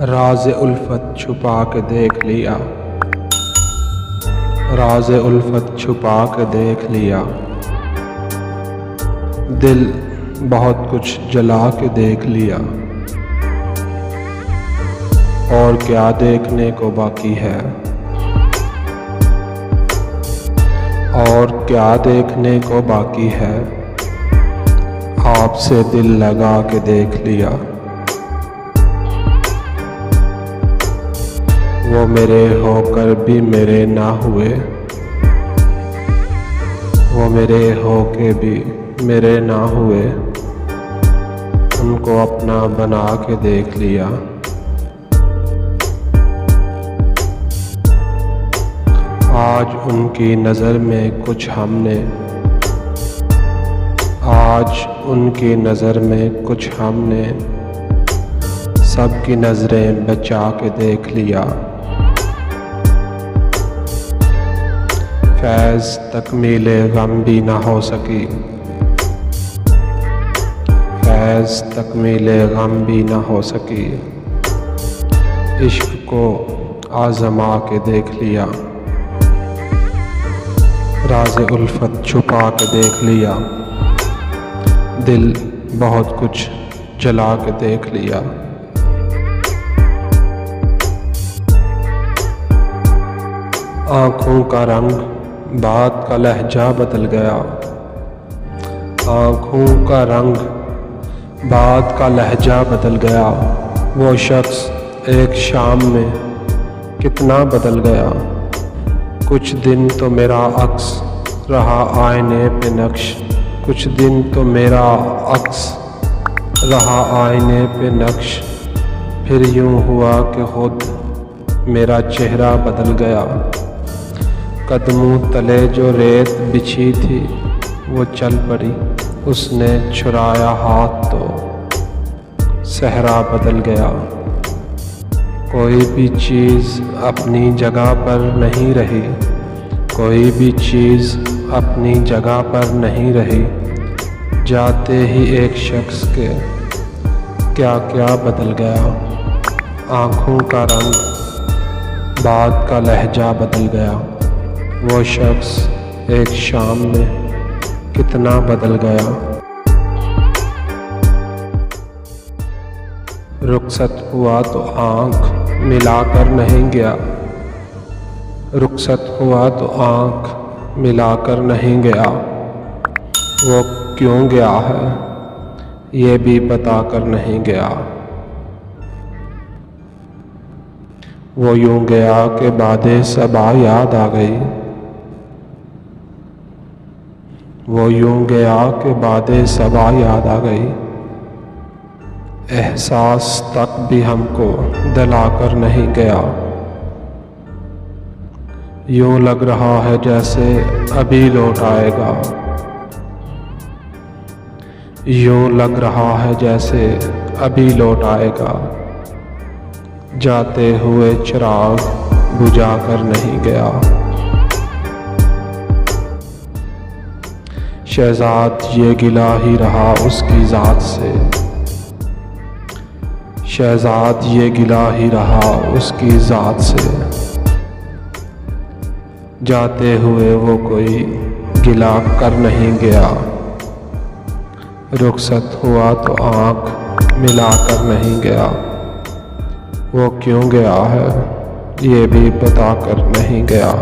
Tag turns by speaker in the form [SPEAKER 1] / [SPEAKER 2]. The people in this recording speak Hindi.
[SPEAKER 1] राज़े उल्फत छुपा के देख लिया, राज़े उल्फत छुपा के देख लिया। दिल बहुत कुछ जला के देख लिया, और क्या देखने को बाकी है, और क्या देखने को बाकी है। आपसे दिल लगा के देख लिया, वो मेरे होकर भी मेरे ना हुए, वो मेरे होके भी मेरे ना हुए। उनको अपना बना के देख लिया, आज उनकी नज़र में कुछ हमने, आज उनकी नज़र में कुछ हमने सबकी नज़रें बचा के देख लिया। फैज़ तकमीले गम भी ना हो सकी, फैज़ तकमीले गम भी ना हो सकी। इश्क को आज़मा के देख लिया, राज़े उल्फत छुपा के देख लिया। दिल बहुत कुछ जला के देख लिया। आँखों का रंग, बात का लहजा बदल गया। आँखों का रंग, बात का लहजा बदल गया। वो शख्स एक शाम में कितना बदल गया। कुछ दिन तो मेरा अक्स रहा आईने पे नक्श, कुछ दिन तो मेरा अक्स रहा आईने पे नक्श। फिर यूं हुआ कि खुद मेरा चेहरा बदल गया। कदमों तले जो रेत बिछी थी वो चल पड़ी, उसने छुराया हाथ तो सहरा बदल गया। कोई भी चीज़ अपनी जगह पर नहीं रही, कोई भी चीज़ अपनी जगह पर नहीं रही। जाते ही एक शख्स के क्या क्या बदल गया। आँखों का रंग, बात का लहजा बदल गया। वो शख्स एक शाम में कितना बदल गया। रुखसत हुआ तो आँख मिलाकर नहीं गया, रुखसत हुआ तो आँख मिलाकर नहीं गया। वो क्यों गया है ये भी बताकर नहीं गया। वो यूं गया कि बातें सबा याद आ गई, वो यूं गया कि बातें सबा याद आ गई। एहसास तक भी हमको दिलाकर नहीं गया। यूं लग रहा है जैसे अभी लौट आएगा, यूं लग रहा है जैसे अभी लौट आएगा। जाते हुए चिराग बुझा कर नहीं गया। शहजाद ये गिला ही रहा उसकी ज़ात से, शहजाद ये गिला ही रहा उसकी ज़ात से। जाते हुए वो कोई गिला कर नहीं गया। रुखसत हुआ तो आँख मिला कर नहीं गया। वो क्यों गया है ये भी बता कर नहीं गया।